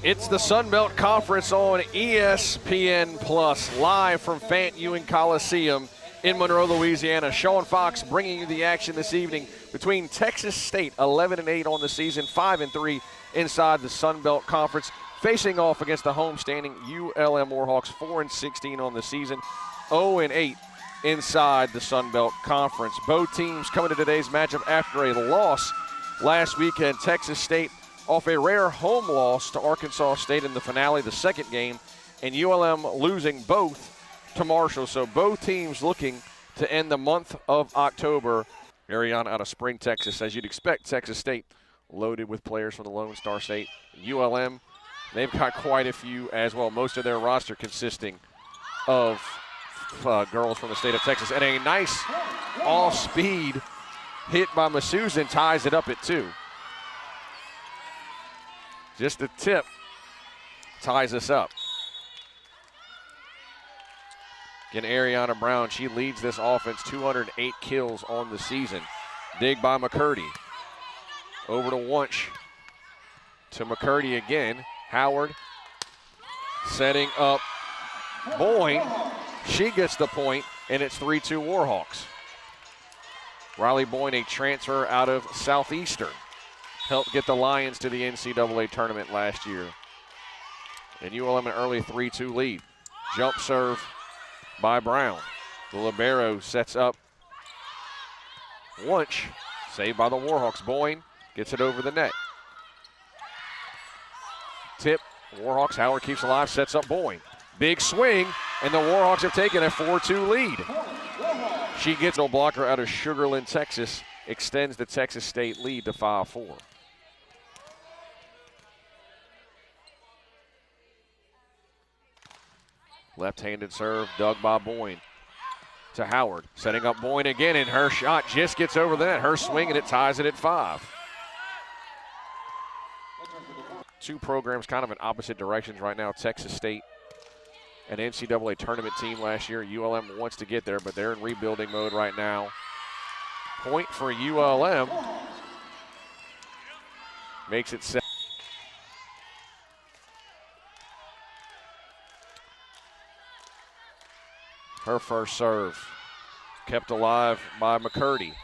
It's the Sun Belt Conference on ESPN Plus, live from Fant Ewing Coliseum in Monroe, Louisiana. Sean Fox bringing you the action this evening between Texas State, 11-8 on the season, 5-3 inside the Sun Belt Conference, facing off against the homestanding ULM Warhawks, 4-16 on the season, 0-8 inside the Sun Belt Conference. Both teams coming to today's matchup after a loss last weekend. Texas State off a rare home loss to Arkansas State in the finale, the second game, and ULM losing both to Marshall. So both teams looking to end the month of October. Ariana out of Spring, Texas, as you'd expect. Texas State loaded with players from the Lone Star State. ULM, they've got quite a few as well, most of their roster consisting of girls from the state of Texas. And a nice off-speed hit by Masusan ties it up at 2. Just a tip ties us up. Again, Ariana Brown, she leads this offense, 208 kills on the season. Dig by McCurdy. Over to Wunsch. To McCurdy again. Howard setting up Boyne. She gets the point, and it's 3-2 Warhawks. Riley Boyne, a transfer out of Southeastern, helped get the Lions to the NCAA tournament last year. And ULM an early 3-2 lead. Jump serve by Brown. The libero sets up Wunsch. Saved by the Warhawks. Boyne gets it over the net. Tip, Warhawks, Howard keeps alive, sets up Boyne. Big swing, and the Warhawks have taken a 4-2 lead. She gets no blocker out of Sugar Land, Texas, extends the Texas State lead to 5-4. Left-handed serve, dug by Boyne to Howard. Setting up Boyne again, and her shot just gets over the net. Her swing, and it ties it at 5. Two programs kind of in opposite directions right now. Texas State, an NCAA tournament team last year. ULM wants to get there, but they're in rebuilding mode right now. Point for ULM. Makes it 7. Her first serve kept alive by McCurdy.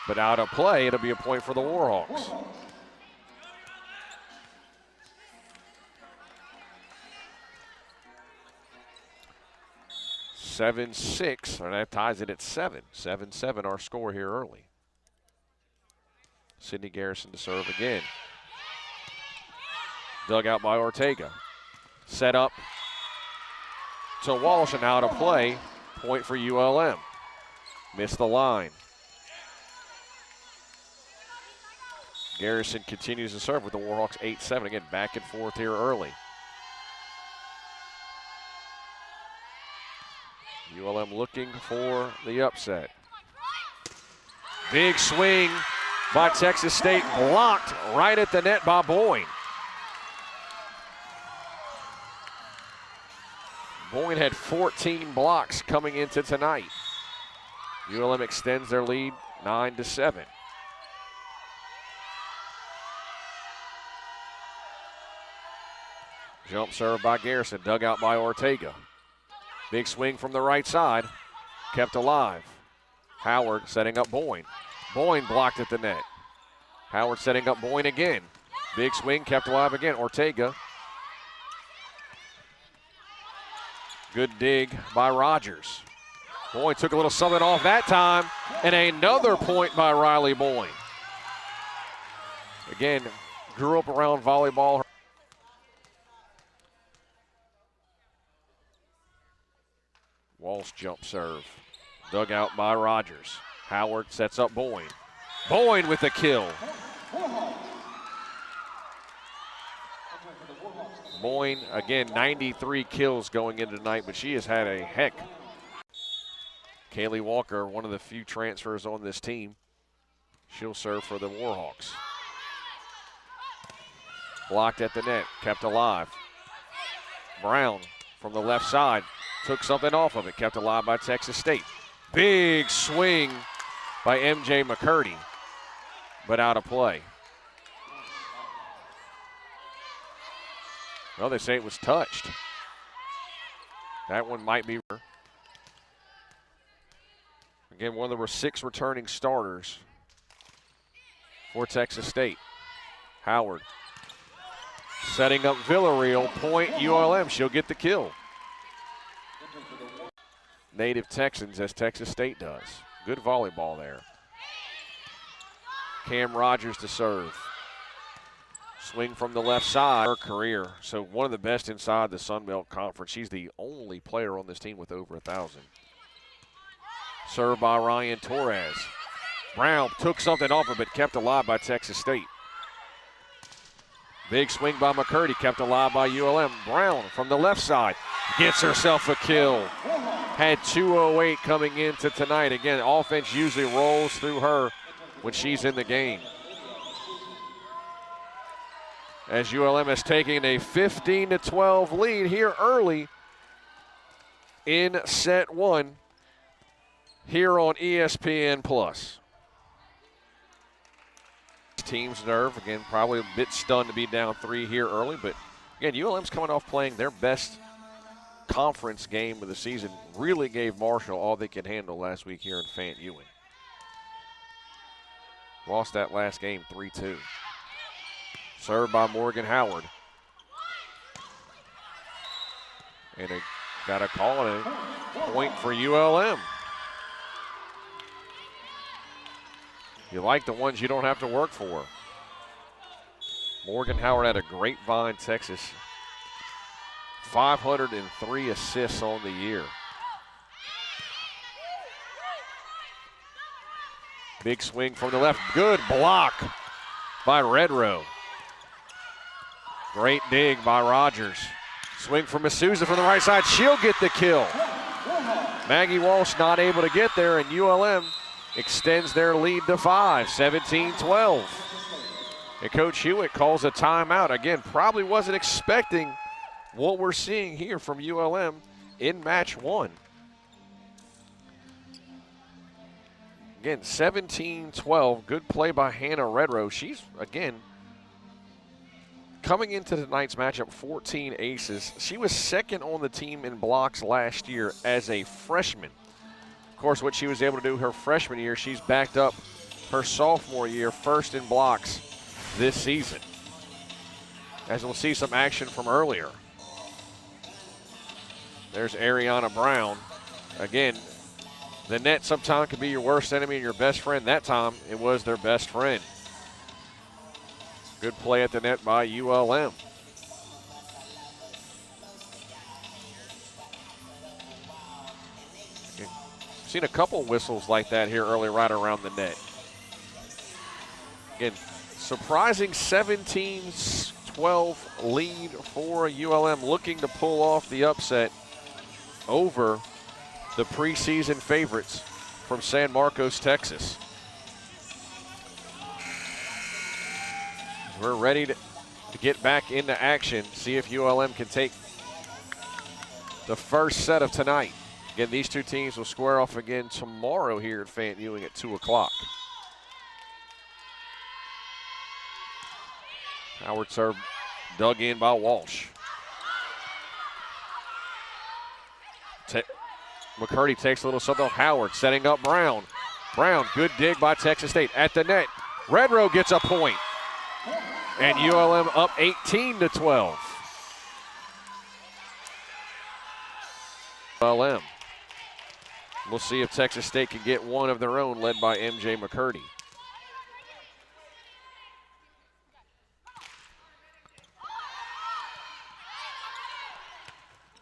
But out of play, it'll be a point for the Warhawks. (7-6), and that ties it at 7. 7-7 our score here early. Sydney Garrison to serve again. Dug out by Ortega. Set up to Walsh, and out of play. Point for ULM. Missed the line. Garrison continues to serve with the Warhawks 8-7. Again, back and forth here early. ULM looking for the upset. Big swing by Texas State, blocked right at the net by Boyne. Boyne had 14 blocks coming into tonight. ULM extends their lead 9-7. Jump serve by Garrison, dug out by Ortega. Big swing from the right side, kept alive. Howard setting up Boyne. Boyne blocked at the net. Howard setting up Boyne again. Big swing, kept alive again. Ortega. Good dig by Rogers. Boyne took a little something off that time, and another point by Riley Boyne. Again, grew up around volleyball. Walsh jump serve. Dug out by Rogers. Howard sets up Boyne. Boyne with the kill. Boyne, again, 93 kills going into tonight, but she has had a heck. Kaylee Walker, one of the few transfers on this team. She'll serve for the Warhawks. Blocked at the net, kept alive. Brown from the left side took something off of it, kept alive by Texas State. Big swing by MJ McCurdy, but out of play. Well, they say it was touched. That one might be. Again, there were 6 returning starters for Texas State. Howard setting up Villarreal, point ULM. She'll get the kill. Native Texans, as Texas State does. Good volleyball there. Cam Rogers to serve. Swing from the left side. Her career, so one of the best inside the Sun Belt Conference. She's the only player on this team with over 1,000. Served by Ryan Torres. Brown took something off her, but kept alive by Texas State. Big swing by McCurdy, kept alive by ULM. Brown from the left side gets herself a kill. Had 2:08 coming into tonight. Again, offense usually rolls through her when she's in the game. As ULM has taken a 15-12 lead here early in set 1 here on ESPN+. Team's nerve, again, probably a bit stunned to be down 3 here early, but again, ULM's coming off playing their best conference game of the season. Really gave Marshall all they could handle last week here in Fant Ewing. Lost that last game 3-2. Served by Morgan Howard. And it got a call and a point for ULM. You like the ones you don't have to work for. Morgan Howard out of Grapevine, Texas. 503 assists on the year. Big swing from the left. Good block by Redrow. Great dig by Rogers. Swing from Masuza from the right side. She'll get the kill. Maggie Walsh not able to get there, and ULM extends their lead to 5, 17-12. And Coach Hewitt calls a timeout. Again, probably wasn't expecting what we're seeing here from ULM in match 1. Again, 17-12, good play by Hannah Redrow. She's, again, coming into tonight's matchup, 14 aces. She was second on the team in blocks last year as a freshman. Of course, what she was able to do her freshman year, she's backed up her sophomore year, first in blocks this season. As we'll see some action from earlier. There's Ariana Brown. Again, the net sometimes can be your worst enemy and your best friend. That time, it was their best friend. Good play at the net by ULM. Seen a couple whistles like that here early right around the net. Again, surprising 17-12 lead for ULM, looking to pull off the upset over the preseason favorites from San Marcos, Texas. We're ready to get back into action, see if ULM can take the first set of tonight. Again, these two teams will square off again tomorrow here at Fant Ewing at 2 o'clock. Howard serve dug in by Walsh. McCurdy takes a little something off Howard, setting up Brown. Brown, good dig by Texas State at the net. Redrow gets a point. And ULM up 18-12. ULM. We'll see if Texas State can get one of their own, led by MJ McCurdy.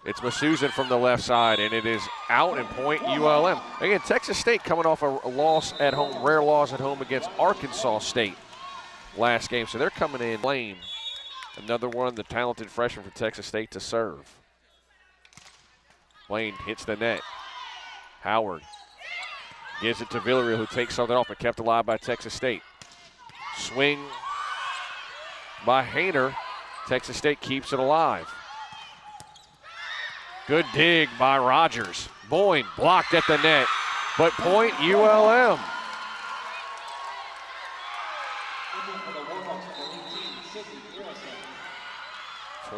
It's Masusan from the left side, and it is out and point ULM. Again, Texas State coming off a loss at home, rare loss at home against Arkansas State last game. So they're coming in lane. Another one of the talented freshmen for Texas State to serve. Lane hits the net. Howard gives it to Villarreal, who takes something off, but kept alive by Texas State. Swing by Hayner. Texas State keeps it alive. Good dig by Rogers. Boyne blocked at the net, but point ULM.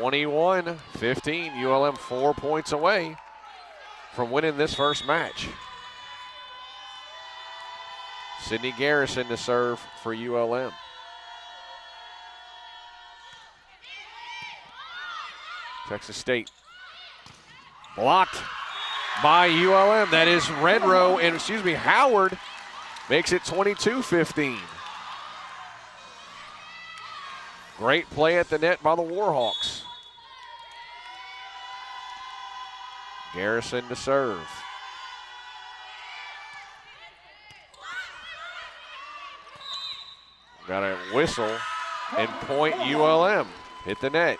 21-15, ULM 4 points away from winning this first match. Sydney Garrison to serve for ULM. Texas State blocked by ULM. That is Redrow, and Howard makes it 22-15. Great play at the net by the Warhawks. Garrison to serve. Got a whistle and point ULM. Hit the net.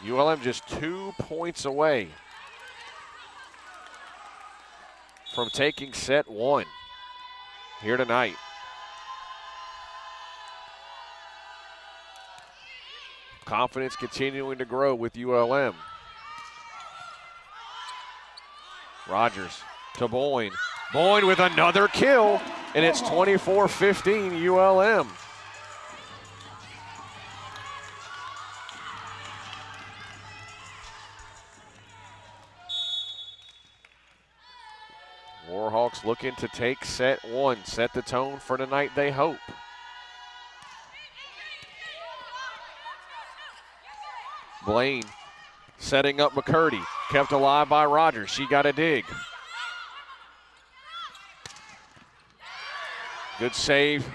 ULM just 2 points away from taking set one here tonight. Confidence continuing to grow with ULM. Rogers to Boyne. Boyne with another kill, and it's 24-15 ULM. Warhawks looking to take set one, set the tone for tonight, they hope. Blaine setting up McCurdy, kept alive by Rogers. She got a dig. Good save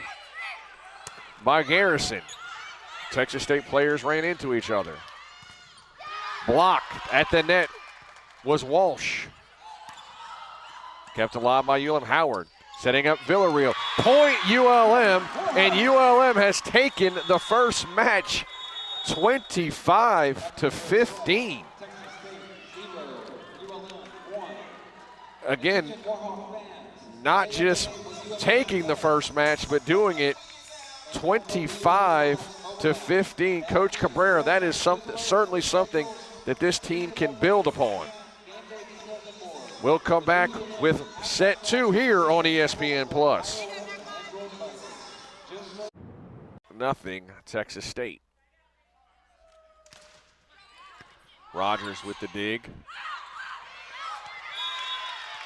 by Garrison. Texas State players ran into each other. Blocked at the net was Walsh. Kept alive by ULM. Howard setting up Villarreal. Point ULM, and ULM has taken the first match 25-15. Again, not just taking the first match, but doing it 25-15. Coach Cabrera, that is certainly something that this team can build upon. We'll come back with set two here on ESPN+. Nothing, Texas State. Rogers with the dig.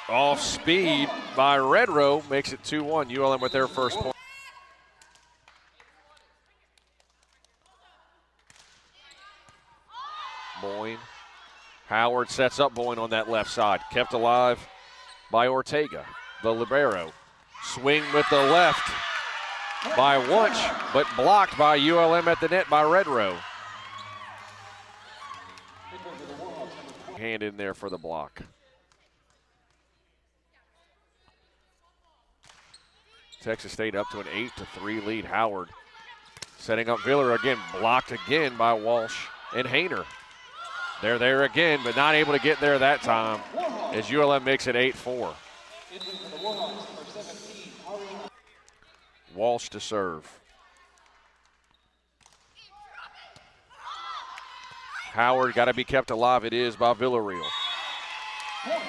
Off speed by Redrow makes it 2-1. ULM with their first point. Boyne. Howard sets up Boyne on that left side. Kept alive by Ortega, the libero. Swing with the left by Wunsch, but blocked by ULM at the net by Redrow. Hand in there for the block. Texas State up to an 8-3 lead. Howard setting up Viller again, blocked again by Walsh and Hayner. They're there again, but not able to get there that time as ULM makes it 8-4. Walsh to serve. Howard got to be kept alive. It is by Villarreal.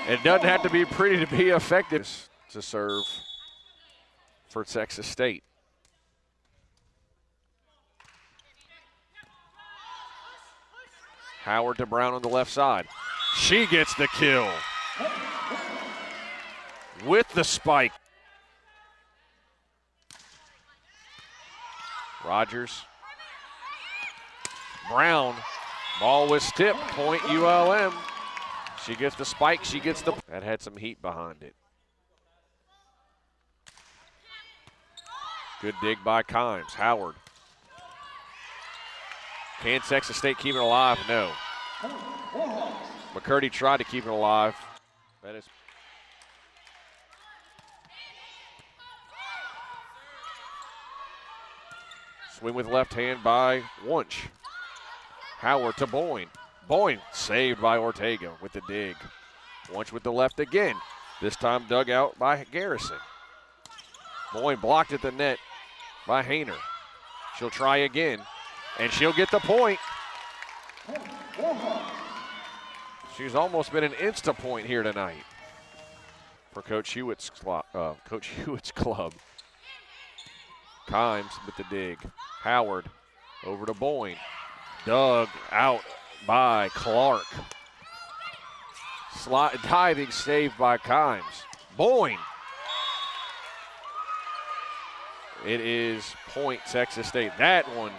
It doesn't have to be pretty to be effective to serve for Texas State. Howard to Brown on the left side. She gets the kill with the spike. Rogers. Brown. Ball was tipped. Point ULM. She gets the spike. She gets the. That had some heat behind it. Good dig by Kimes. Howard. Can Texas State keep it alive? No. McCurdy tried to keep it alive. That is. Swing with left hand by Wunsch. Howard to Boyne. Boyne saved by Ortega with the dig. Wunsch with the left again. This time dug out by Garrison. Boyne blocked at the net by Hayner. She'll try again, and she'll get the point. She's almost been an insta point here tonight for Coach Hewitt's club. Kimes with the dig. Howard over to Boyne. Dug out by Clark. Diving save by Kimes. Boyne. It is point Texas State. That one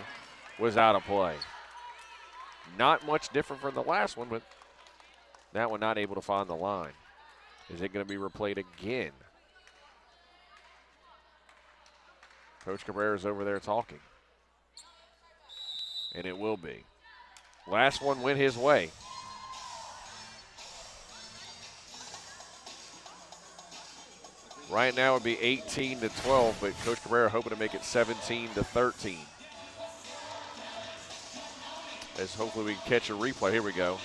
was out of play. Not much different from the last one, but that one not able to find the line. Is it going to be replayed again? Coach Cabrera's over there talking. And it will be. Last one went his way. Right now it would be 18-12, but Coach Cabrera hoping to make it 17-13. As hopefully we can catch a replay. Here we go.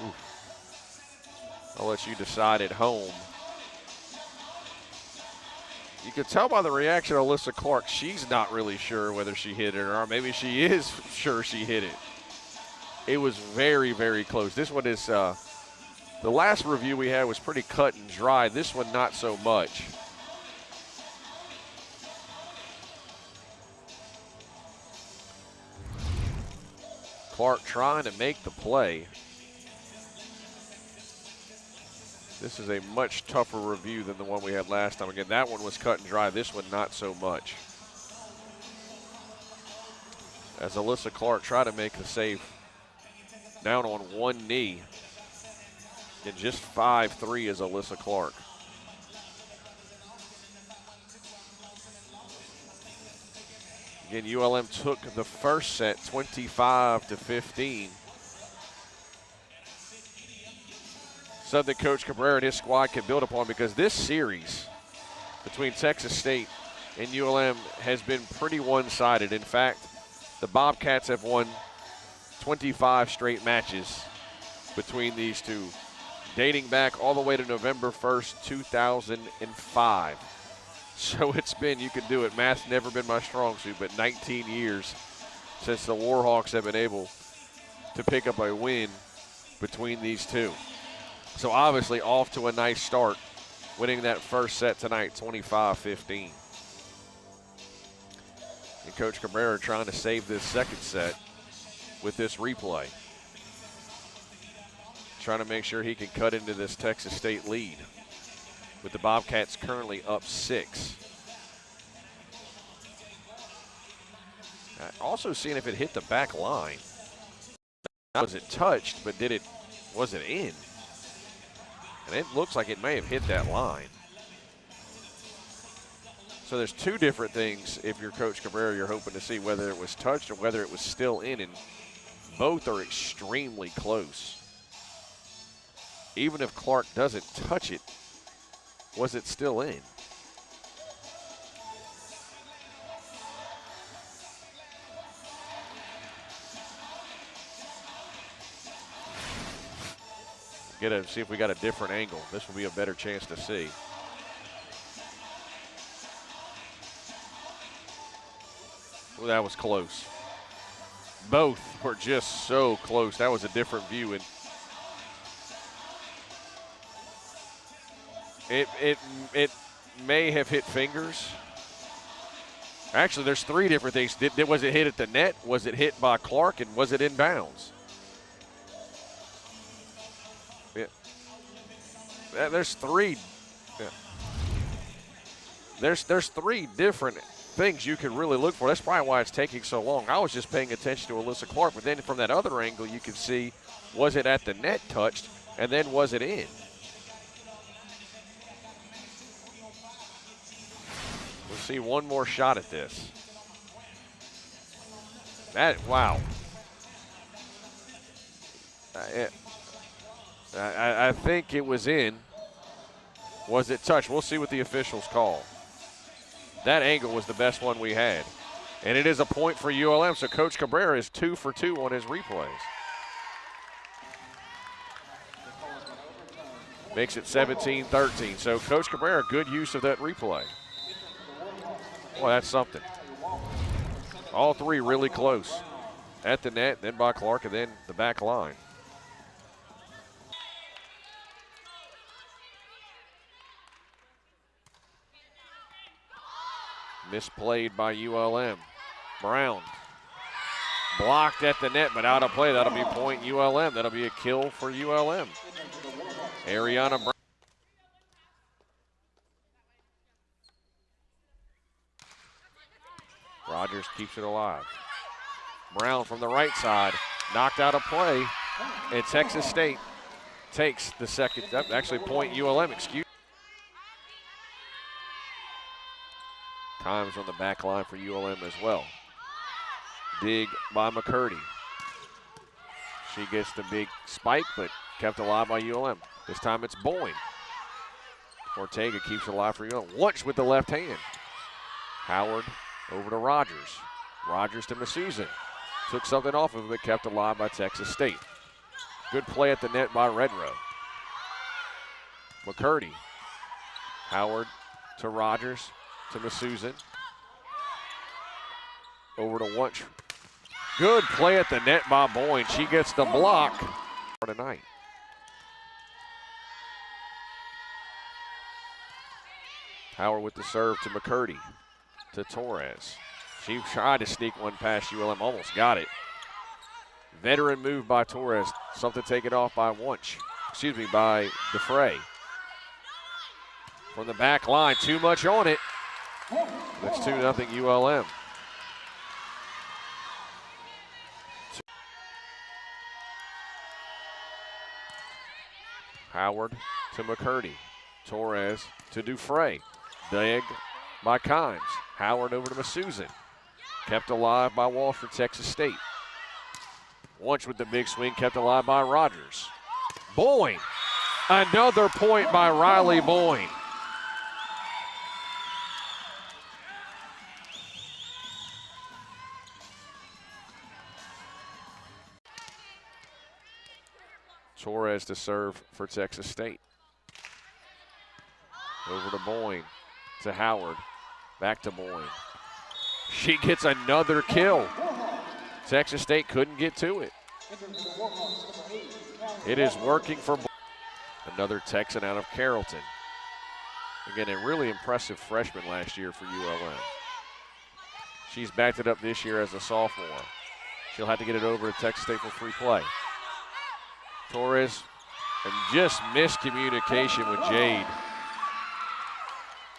Oof. I'll let you decide at home. You can tell by the reaction of Alyssa Clark, she's not really sure whether she hit it or maybe she is sure she hit it. It was very, very close. This one is, the last review we had was pretty cut and dry. This one, not so much. Clark trying to make the play. This is a much tougher review than the one we had last time. Again, that one was cut and dry. This one, not so much. As Alyssa Clark tried to make the save down on one knee. And just 5'3" is Alyssa Clark. Again, ULM took the first set 25-15. Something Coach Cabrera and his squad can build upon, because this series between Texas State and ULM has been pretty one-sided. In fact, the Bobcats have won 25 straight matches between these two, dating back all the way to November 1st, 2005. So it's been, you can do it, math's never been my strong suit, but 19 years since the Warhawks have been able to pick up a win between these two. So obviously off to a nice start, winning that first set tonight, 25-15. And Coach Cabrera trying to save this second set with this replay. Trying to make sure he can cut into this Texas State lead, with the Bobcats currently up 6. Also seeing if it hit the back line. Was it touched, but was it in? And it looks like it may have hit that line. So there's two different things if you're Coach Cabrera, you're hoping to see whether it was touched or whether it was still in, and both are extremely close. Even if Clark doesn't touch it, was it still in? See if we got a different angle. This will be a better chance to see. Well, that was close. Both were just so close. That was a different view, and it may have hit fingers. Actually, there's three different things. Was it hit at the net? Was it hit by Clark? And was it in bounds? Yeah. There's three. Yeah. There's three different things you can really look for. That's probably why it's taking so long. I was just paying attention to Alyssa Clark, but then from that other angle, you can see, was it at the net touched, and then was it in? We'll see one more shot at this. Wow. I think it was in. Was it touched? We'll see what the officials call. That angle was the best one we had. And it is a point for ULM, so Coach Cabrera is 2 for 2 on his replays. Makes it 17-13. So Coach Cabrera, good use of that replay. Well, that's something. All three really close. At the net, then by Clark, and then the back line. Misplayed by ULM. Brown Blocked at the net, but out of play. That'll be point ULM. That'll be a kill for ULM. Ariana Brown. Rogers keeps it alive. Brown from the right side, knocked out of play, and Texas State takes the second, actually point ULM, excuse. Times on the back line for ULM as well. Dig by McCurdy. She gets the big spike, but kept alive by ULM. This time it's Boyne. Ortega keeps it alive for ULM. Once with the left hand. Howard over to Rogers. Rogers to Masusan. Took something off of it, kept alive by Texas State. Good play at the net by Redrow. McCurdy. Howard to Rogers to Masusan. Over to Wunsch. Good play at the net by Boyne. She gets the block for tonight. Howard with the serve to McCurdy. To Torres. She tried to sneak one past ULM, almost got it. Veteran move by Torres. Something taken off by Wunsch. Excuse me, by DeFray. From the back line, too much on it. That's 2-0 ULM. Howard to McCurdy. Torres to Dufresne. Dig by Kimes. Howard over to Masusan. Kept alive by Walsh for Texas State. Wunsch with the big swing, kept alive by Rogers. Boyne. Another point by Riley Boyne. Torres to serve for Texas State. Over to Boyne, to Howard, back to Boyne. She gets another kill. Texas State couldn't get to it. It is working for Boyne. Another Texan out of Carrollton. Again, a really impressive freshman last year for ULM. She's backed it up this year as a sophomore. She'll have to get it over to Texas State for free play. Torres, and just miscommunication with Jade.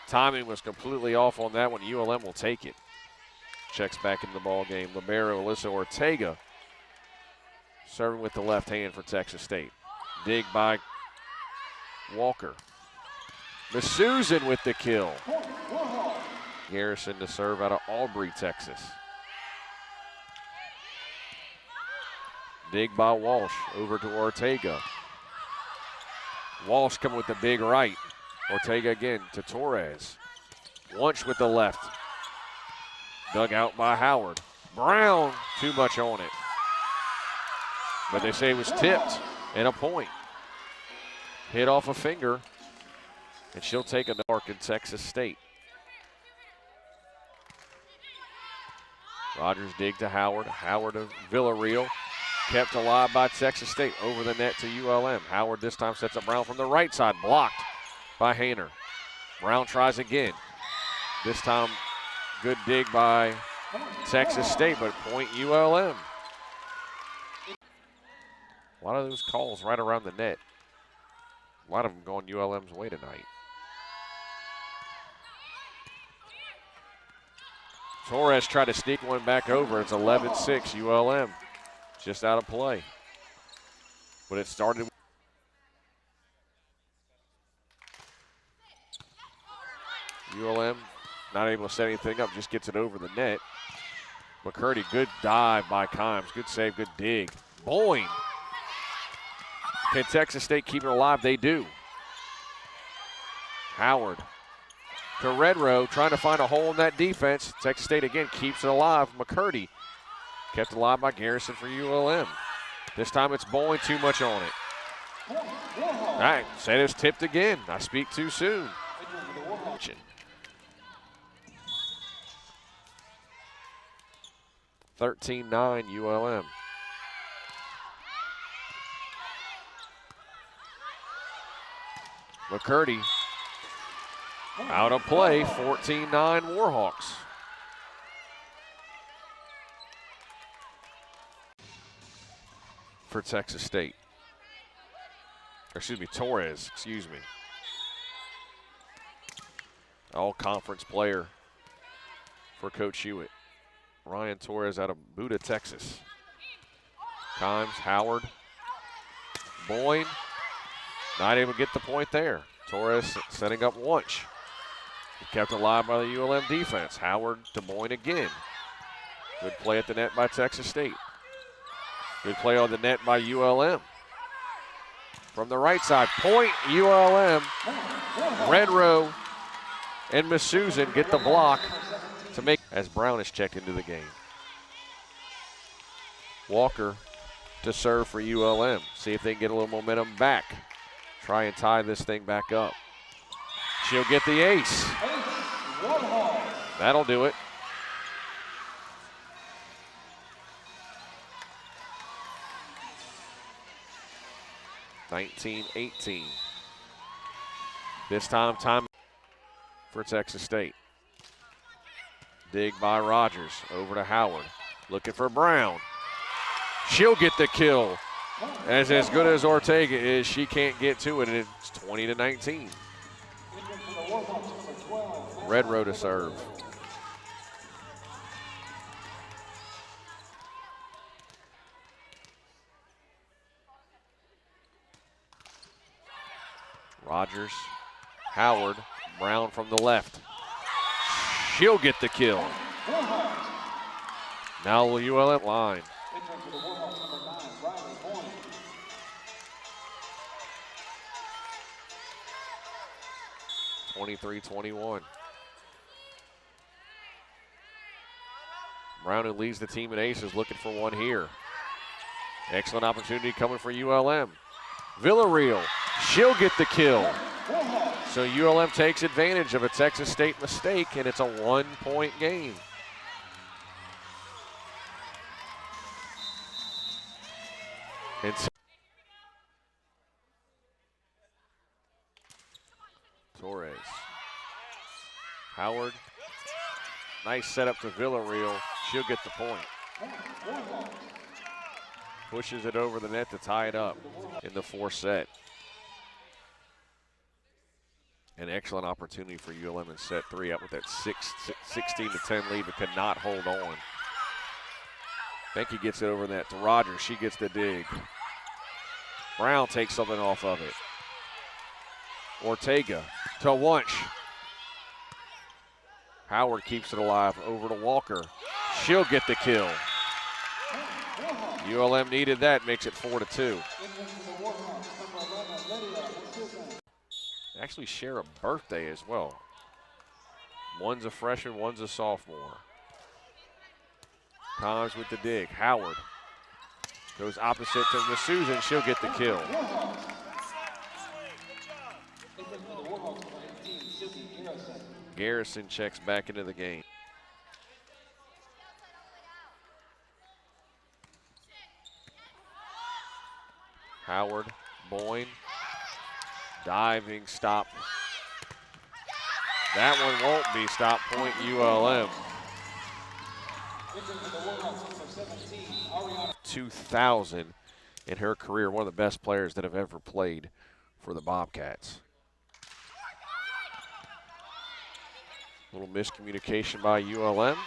Timing was completely off on that one. ULM will take it. Checks back into the ball game. Libero Alyssa Ortega serving with the left hand for Texas State. Dig by Walker. Masusan with the kill. Garrison to serve out of Albury, Texas. Dig by Walsh over to Ortega. Walsh coming with the big right. Ortega again to Torres. Wunsch with the left. Dug out by Howard. Brown, too much on it. But they say it was tipped and a point. Hit off a finger, and she'll take a mark in Texas State. Rogers dig to Howard. Howard to Villarreal. Kept alive by Texas State. Over the net to ULM. Howard this time sets up Brown from the right side. Blocked by Hayner. Brown tries again. This time, good dig by Texas State, but point ULM. A lot of those calls right around the net. A lot of them going ULM's way tonight. Torres tried to sneak one back over. It's 11-6 ULM. Just out of play. But it started. ULM not able to set anything up, just gets it over the net. McCurdy, good dive by Kimes. Good save, good dig. Boyne. Can Texas State keep it alive? They do. Howard to Redrow, trying to find a hole in that defense. Texas State again keeps it alive. McCurdy kept alive by Garrison for ULM. This time it's Boyne, too much on it. All right, said it was tipped again. I speak too soon. 13-9 ULM. McCurdy out of play, 14-9 Warhawks. for Texas State. Or excuse me, Torres, excuse me. All-conference player for Coach Hewitt. Ryan Torres out of Buda, Texas. Kimes, Howard, Boyne, not able to get the point there. Torres setting up Wunsch. Kept alive by the ULM defense. Howard to Boyne again. Good play at the net by Texas State. Good play on the net by ULM. From the right side, point ULM. Redrow and Miss Susan get the block to make as Brown is checked into the game. Walker to serve for ULM. See if they can get a little momentum back. Try and tie this thing back up. She'll get the ace. That'll do it. (19-18). This time for Texas State. Dig by Rogers, over to Howard. Looking for Brown. She'll get the kill. As good as Ortega is, she can't get to it, and it's 20-19. Redrow to serve. Rogers, Howard, Brown from the left. She'll get the kill. Now ULM line. 23-21. Brown, who leads the team in aces, looking for one here. Excellent opportunity coming for ULM. Villarreal, she'll get the kill. So ULM takes advantage of a Texas State mistake, and it's a 1-point game. It's Torres. Howard. Nice setup to Villarreal. She'll get the point. Pushes it over the net to tie it up in the fourth set. An excellent opportunity for ULM in set three, up with that 16-10 lead, but could not hold on. Benke gets it over the net to Rogers. She gets the dig. Brown takes something off of it. Ortega to Wunsch. Howard keeps it alive, over to Walker. She'll get the kill. ULM needed that, makes it 4-2. Actually share a birthday as well. One's a freshman, one's a sophomore. Kimes with the dig. Howard goes opposite to Miss Susan. She'll get the kill. Garrison checks back into the game. Howard, Boyne, diving stop. That one won't be stop, point ULM. 2000 in her career, one of the best players that have ever played for the Bobcats. Little miscommunication by ULM.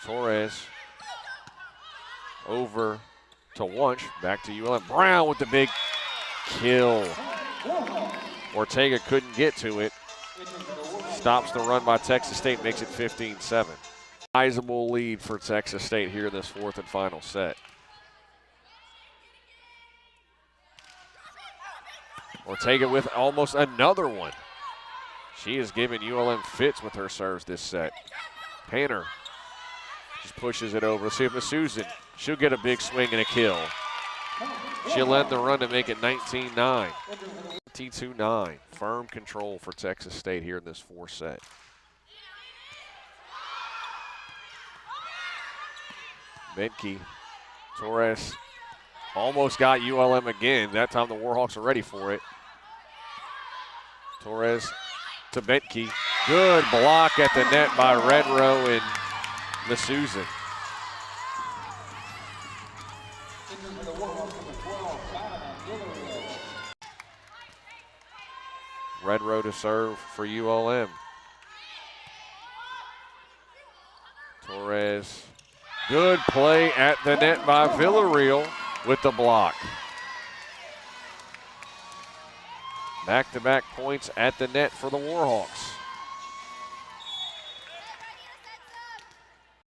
Torres over to Wunsch, back to ULM. Brown with the big kill. Ortega couldn't get to it. Stops the run by Texas State, makes it 15-7. Sizable lead for Texas State here in this fourth and final set. Ortega with almost another one. She is giving ULM fits with her serves this set. Painter just pushes it over. Let's see if Miss Susan, she'll get a big swing and a kill. She'll end the run to make it 19-9. 22-9. Firm control for Texas State here in this fourth set. Benke, Torres almost got ULM again. That time the Warhawks are ready for it. Torres to Benke. Good block at the net by Redrow and Miss Susan. Red row to serve for ULM. Torres. Good play at the net by Villarreal with the block. Back-to-back points at the net for the Warhawks.